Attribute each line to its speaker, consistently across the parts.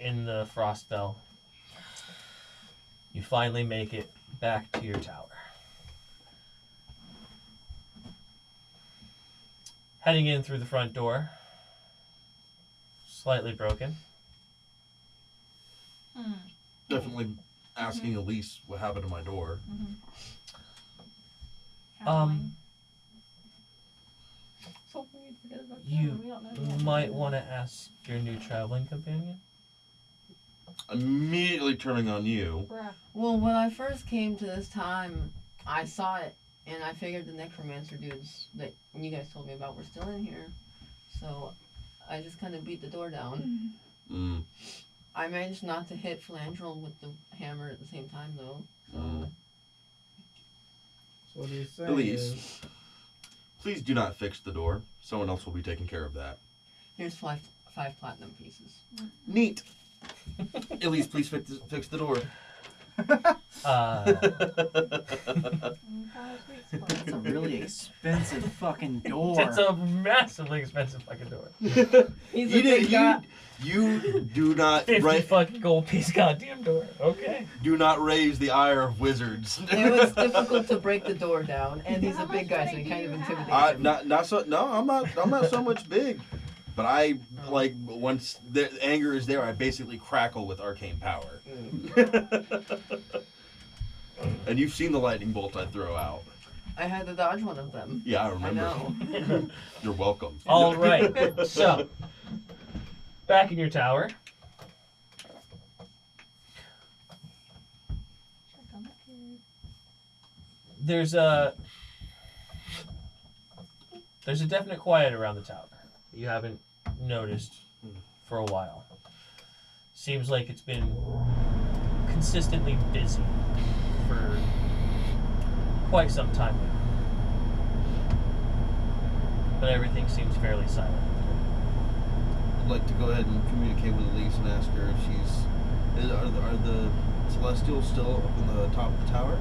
Speaker 1: in the Frostbell, you finally make it back to your tower. Heading in through the front door, slightly broken.
Speaker 2: Definitely asking Elise what happened to my door.
Speaker 1: You might want to ask your new traveling companion.
Speaker 2: Immediately turning on you.
Speaker 3: Well, when I first came to this time, I saw it, and I figured the necromancer dudes that you guys told me about were still in here. So I just kind of beat the door down. I managed not to hit Flandrel with the hammer at the same time, though. So,
Speaker 4: So what he's saying
Speaker 2: Elise, please do not fix the door. Someone else will be taking care of that.
Speaker 3: here's five platinum pieces.
Speaker 2: Neat. Elise, please fix the door.
Speaker 5: It's a really expensive fucking door.
Speaker 1: It's a massively expensive fucking door.
Speaker 3: He's a big guy.
Speaker 2: You do not
Speaker 1: 50 fucking gold piece goddamn door. Okay.
Speaker 2: Do not raise the ire of wizards.
Speaker 3: It was difficult to break the door down, and he's a big guy, so he kind of intimidates him.
Speaker 2: I'm not so much big. But I, like, once the anger is there, I basically crackle with arcane power. And you've seen the lightning bolt I throw out.
Speaker 3: I had to dodge one of them.
Speaker 2: Yeah, I remember.
Speaker 3: I know.
Speaker 2: You're welcome.
Speaker 1: All right. So, back in your tower. There's a definite quiet around the tower. You haven't noticed for a while. Seems like it's been consistently busy for quite some time now. But everything seems fairly silent.
Speaker 2: I'd like to go ahead and communicate with Elise and ask her if she's... Are the Celestials still up in the top of the tower?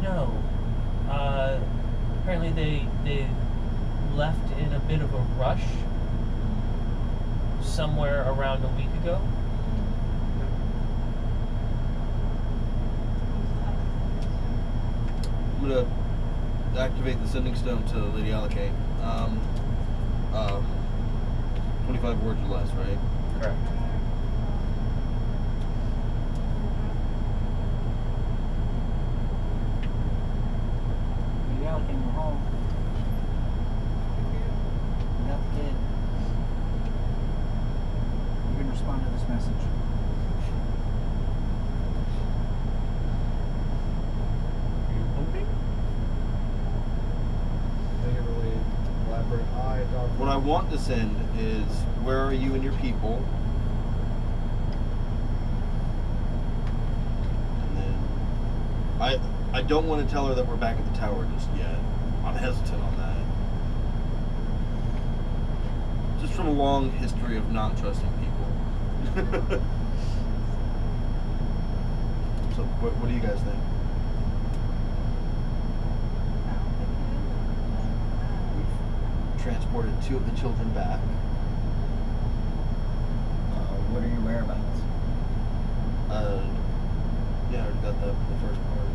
Speaker 1: No. Apparently they left in a bit of a rush somewhere around a week ago.
Speaker 2: I'm going to activate the sending stone to Lady Alakane. 25 words or less, right?
Speaker 1: Correct.
Speaker 5: Lady Alakane, we're home. We got the kid. You can respond to this message.
Speaker 2: What I want to send is, where are you and your people? And then, I don't want to tell her that we're back at the tower just yet. I'm hesitant on that. Just from a long history of not trusting people. So, what do you guys think? Transported 2 of the children back.
Speaker 5: What are your whereabouts?
Speaker 2: Yeah, I already got the first part.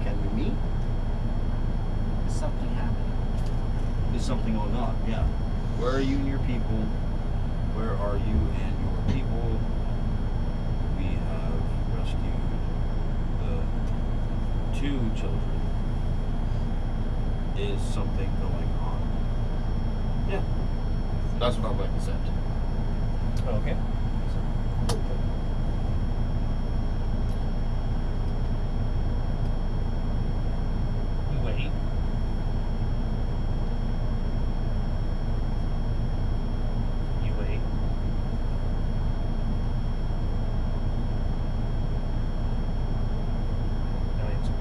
Speaker 2: Can we meet?
Speaker 5: Is something happening?
Speaker 2: Is something going on? Yeah. Where are you and your people? Where are you and your people? We have rescued the 2 children. Is something going on? Yeah. That's what I'd like to send.
Speaker 1: Okay. You wait. You wait. No answer.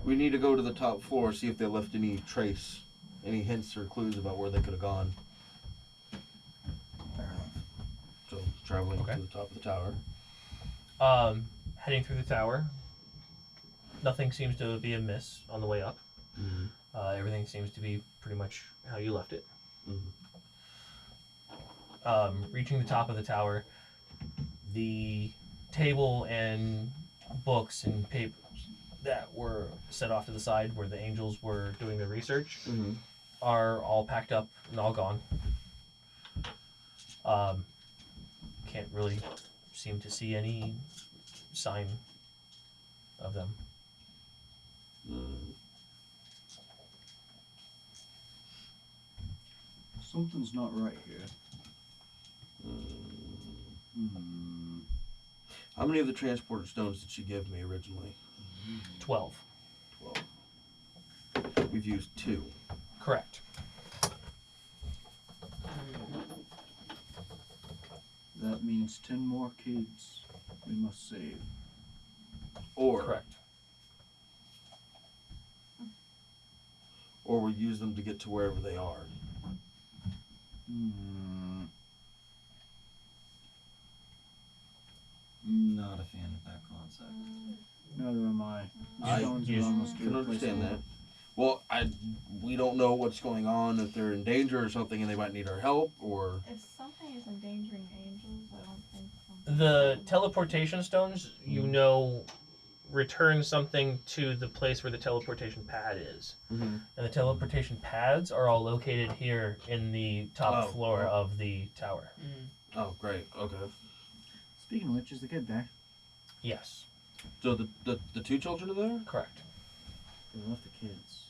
Speaker 2: We need to go to the top floor, see if they left any trace, any hints or clues about where they could have gone.
Speaker 5: Fair enough.
Speaker 2: So, traveling
Speaker 1: Okay.
Speaker 2: to the top of the tower.
Speaker 1: Heading through the tower, Nothing seems to be amiss on the way up.
Speaker 2: Mm-hmm.
Speaker 1: Everything seems to be pretty much how you left it.
Speaker 2: Mm-hmm.
Speaker 1: Reaching the top of the tower, the table and books and papers that were set off to the side where the angels were doing their research
Speaker 2: Mm-hmm.
Speaker 1: are all packed up and all gone. Can't really seem to see any sign of them.
Speaker 5: Something's not right here.
Speaker 2: How many of the transporter stones did she give me originally?
Speaker 1: 12.
Speaker 2: 12. We've used 2.
Speaker 1: Correct.
Speaker 5: That means 10 more kids we must save.
Speaker 2: Or
Speaker 1: Correct.
Speaker 2: Or we use them to get to wherever they are.
Speaker 4: Not a fan of that concept.
Speaker 5: Neither am I.
Speaker 2: I
Speaker 5: Stones
Speaker 1: use-
Speaker 5: are almost
Speaker 2: can understand that. Well, we don't know what's going on, if they're in danger or something and they might need our help, or...
Speaker 6: If something is endangering angels, I don't think something...
Speaker 1: The teleportation stones, you know, return something to the place where the teleportation pad is.
Speaker 2: Mm-hmm.
Speaker 1: And the teleportation pads are all located here in the top floor of the tower.
Speaker 2: Oh, great. Okay.
Speaker 5: Speaking of which, is the kid there?
Speaker 1: Yes,
Speaker 2: So the 2 children are there?
Speaker 1: correct.
Speaker 5: They left the kids.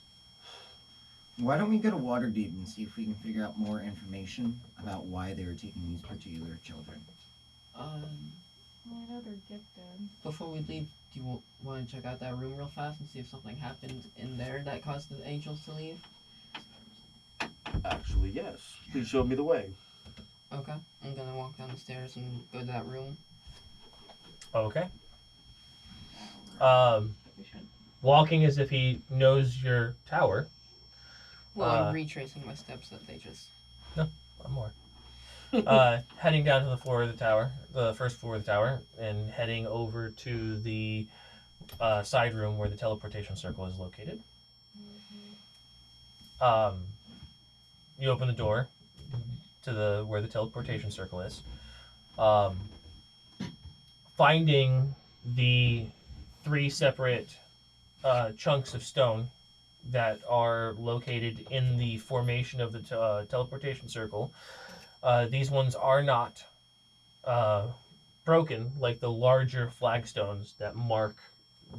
Speaker 4: Why don't we go to Waterdeep and see if we can figure out more information about why they were taking these particular children?
Speaker 6: Well, I know they're gifted.
Speaker 3: Before we leave, do you want to check out that room real fast and see if something happened in there that caused the angels to leave?
Speaker 2: Actually, yes. Please show me the way.
Speaker 3: Okay. I'm gonna walk down the stairs and go to that room.
Speaker 1: Okay.
Speaker 6: We should.
Speaker 1: Walking as if he knows your tower.
Speaker 3: Well, I'm retracing my steps that they just...
Speaker 1: One more. Heading down to the floor of the tower, the first floor of the tower, and heading over to the side room where the teleportation circle is located. You open the door to where the teleportation circle is. Finding the 3 separate chunks of stone that are located in the formation of the teleportation circle. These ones are not broken like the larger flagstones that mark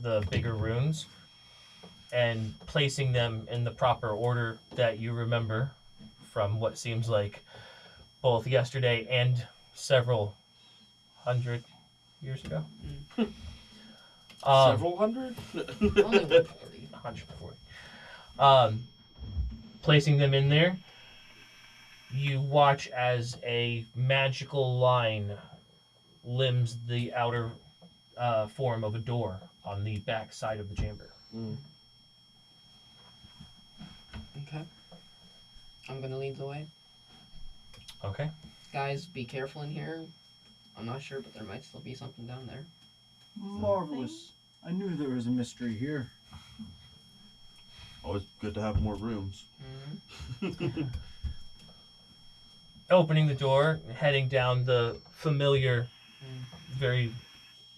Speaker 1: the bigger runes, and placing them in the proper order that you remember from what seems like both yesterday and several hundred years ago.
Speaker 2: Several hundred?
Speaker 3: Only 140.
Speaker 1: 140. Placing them in there, you watch as a magical line limbs the outer form of a door on the back side of the chamber.
Speaker 3: Okay. I'm gonna lead the way.
Speaker 1: Okay.
Speaker 3: Guys, be careful in here. I'm not sure, but there might still be something down there.
Speaker 5: Marvelous. I knew there was a mystery here.
Speaker 2: Always good to have more rooms.
Speaker 1: Opening the door, heading down the familiar, very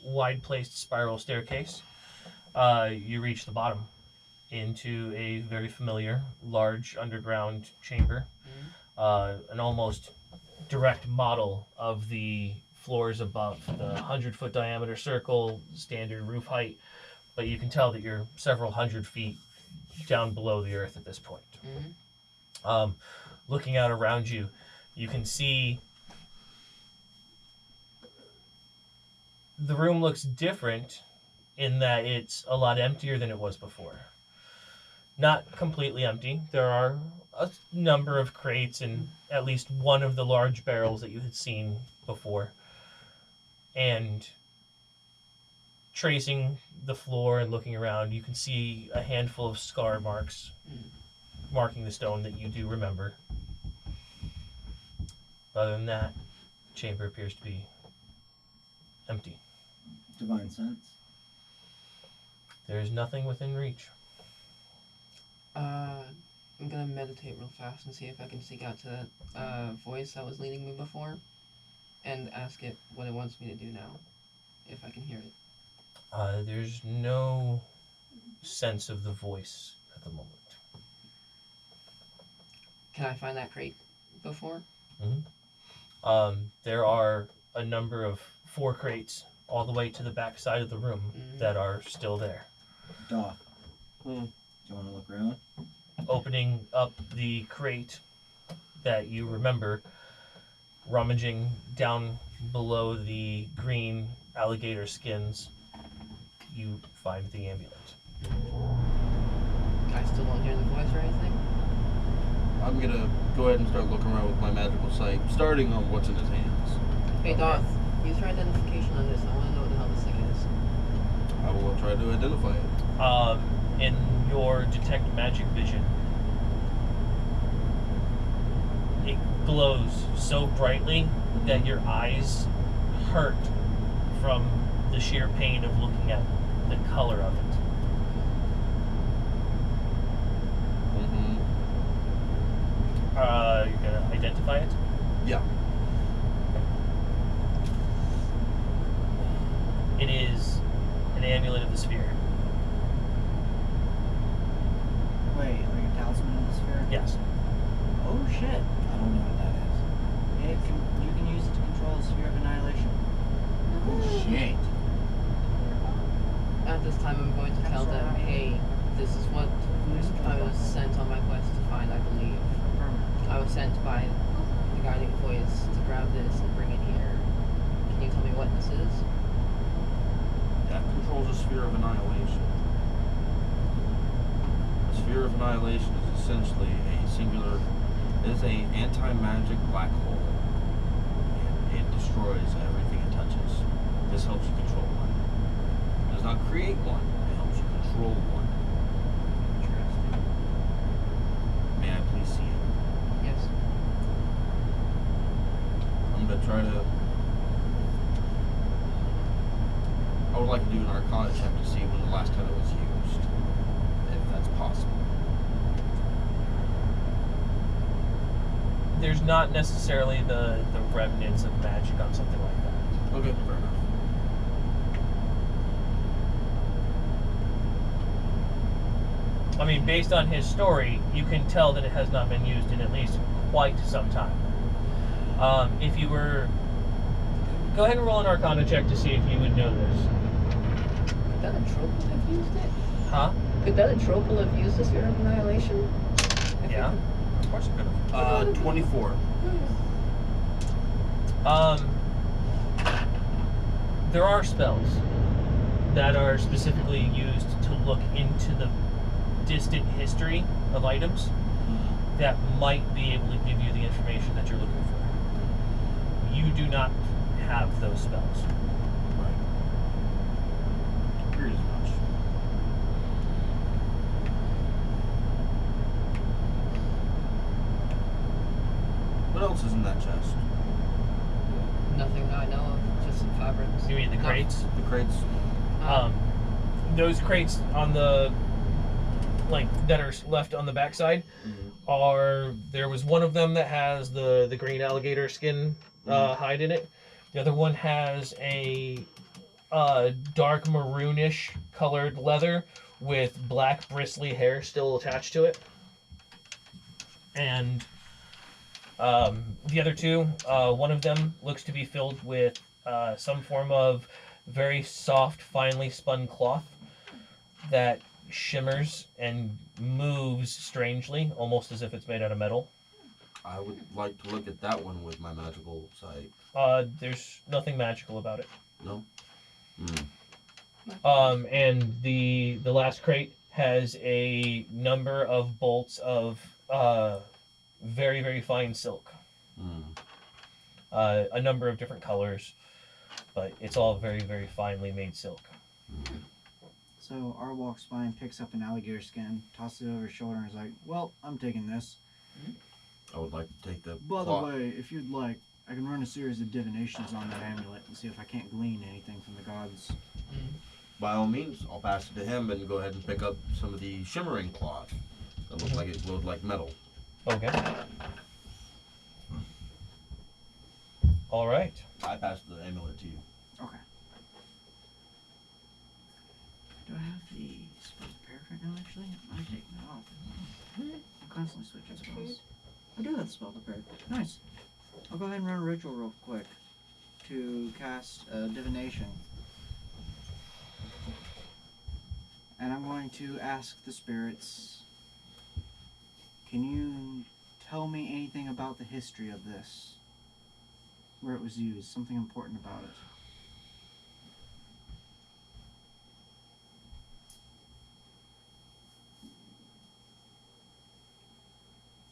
Speaker 1: wide-placed spiral staircase, you reach the bottom into a very familiar, large underground chamber. An almost direct model of the floors above, the 100-foot diameter circle, standard roof height, but you can tell that you're several hundred feet down below the earth at this point. Looking out around you, you can see the room looks different in that it's a lot emptier than it was before. Not completely empty. There are a number of crates and at least one of the large barrels that you had seen before. And tracing the floor and looking around, you can see a handful of scar marks marking the stone that you do remember. Other than that, the chamber appears to be empty.
Speaker 4: Divine sense.
Speaker 1: There's nothing within reach.
Speaker 3: I'm gonna meditate real fast and see if I can seek out to that voice that was leading me before, and ask it what it wants me to do now, if I can hear it.
Speaker 1: There's no sense of the voice at the moment.
Speaker 3: Can I find that crate before?
Speaker 1: There are a number of 4 crates all the way to the back side of the room that are still there.
Speaker 4: Doc, do you want to look around?
Speaker 1: Opening up the crate that you remember, rummaging down below the green alligator skins, you find the amulet.
Speaker 3: I still don't hear the voice or anything?
Speaker 2: I'm gonna go ahead and start looking around with my magical sight, starting on what's in his hands.
Speaker 3: Hey, Doth, use your identification on this. I want to know what the hell this thing is.
Speaker 2: I will try to identify it.
Speaker 1: In your detect magic vision, it glows so brightly that your eyes hurt from the sheer pain of looking at the color of it. You're gonna identify it?
Speaker 2: Yeah.
Speaker 1: It is an amulet of the sphere.
Speaker 7: Wait, like a talisman of the sphere?
Speaker 1: Yes.
Speaker 7: Oh shit.
Speaker 4: I don't know what that is.
Speaker 7: You can use it to control the sphere of annihilation.
Speaker 4: Oh shit.
Speaker 3: At this time, I'm going to tell them, hey, this is what I was sent on my quest to find, I believe. I was sent by the guiding voice to grab this and bring it here. Can you tell me what this is?
Speaker 2: That controls a sphere of annihilation. A sphere of annihilation is essentially a singular, it is an anti-magic black hole. And it destroys everything it touches. This helps you control one. It does not create one, it helps you control one. Interesting. May I please see it?
Speaker 3: Yes.
Speaker 2: I'm gonna try to. I would like to do an Arcana check to see when the last time it was used, if that's possible.
Speaker 1: There's not necessarily the remnants of magic on something like that.
Speaker 2: Okay, fair enough.
Speaker 1: I mean, based on his story, you can tell that it has not been used in at least quite some time. If you were... Go ahead and roll an Arcana check to see if you would know this.
Speaker 3: Could that a Tropal have used it?
Speaker 1: Huh?
Speaker 3: Could that a Tropal have used the Sphere of Annihilation?
Speaker 1: Yeah. Of course it could have.
Speaker 2: 24.
Speaker 1: There are spells that are specifically used to look into the distant history of items that might be able to give you the information that you're looking for. You do not have those spells.
Speaker 2: Right. Figured as much. What else is in that chest?
Speaker 3: Nothing that I know of, just some fabrics.
Speaker 1: You mean the crates?
Speaker 2: The crates?
Speaker 1: Those crates on the that are left on the backside are, there was one of them that has the green alligator skin hide in it. The other one has a dark maroonish colored leather with black bristly hair still attached to it. And the other two, one of them looks to be filled with some form of very soft, finely spun cloth that shimmers and moves strangely, almost as if it's made out of metal.
Speaker 2: I would like to look at that one with my magical sight.
Speaker 1: There's nothing magical about it.
Speaker 2: No?
Speaker 1: And the last crate has a number of bolts of very, very fine silk. A number of different colors, but it's all very, very finely made silk.
Speaker 7: So R walks by and picks up an alligator skin, tosses it over his shoulder, and is like, "Well, I'm taking this."
Speaker 2: I would like to take the
Speaker 7: By the
Speaker 2: cloth.
Speaker 7: way, if you'd like, I can run a series of divinations on that amulet and see if I can't glean anything from the gods.
Speaker 2: by all means, I'll pass it to him and go ahead and pick up some of the shimmering cloth that looked like it glowed like metal.
Speaker 1: Okay. All right.
Speaker 2: I pass the amulet to you.
Speaker 7: Okay. Do I have the spells prepared right now, actually? I'm taking that off. I'm constantly switching spells. I do have the spell prepared. Nice. I'll go ahead and run a ritual real quick to cast divination. And I'm going to ask the spirits, can you tell me anything about the history of this? Where it was used, something important about it.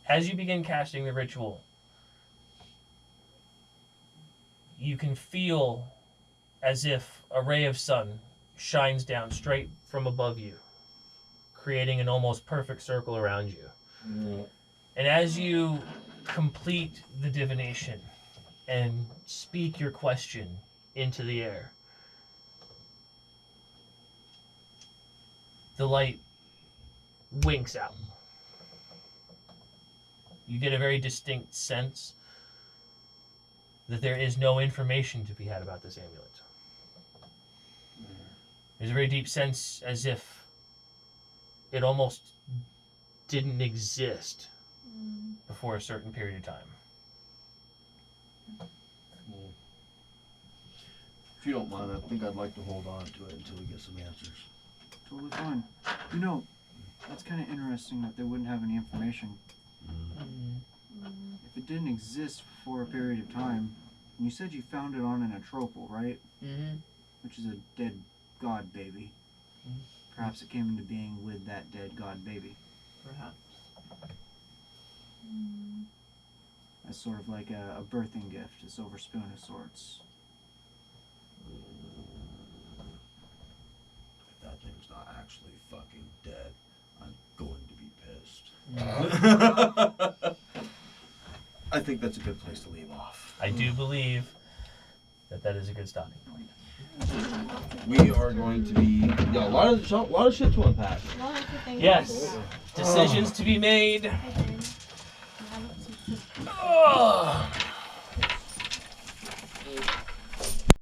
Speaker 1: As you begin casting the ritual, you can feel as if a ray of sun shines down straight from above you, creating an almost perfect circle around you. And as you complete the divination and speak your question into the air, the light winks out. You get a very distinct sense that there is no information to be had about this amulet. There's a very deep sense as if it almost didn't exist before a certain period of time.
Speaker 2: If you don't mind, I think I'd like to hold on to it until we get some answers.
Speaker 7: Totally fine. You know, that's kind of interesting that they wouldn't have any information. If it didn't exist for a period of time, and you said you found it on an atropal, right?
Speaker 3: Mm-hmm.
Speaker 7: Which is a dead god baby. Perhaps it came into being with that dead god baby.
Speaker 3: Perhaps.
Speaker 7: As sort of like a birthing gift, a silver spoon of sorts.
Speaker 2: If that thing's not actually fucking dead, I'm going to be pissed. I think that's a good place to leave off.
Speaker 1: I do believe that is a good stopping point.
Speaker 2: We are going to be a lot of shit to unpack.
Speaker 1: Yes, decisions to be made.
Speaker 6: I did.
Speaker 1: Oh.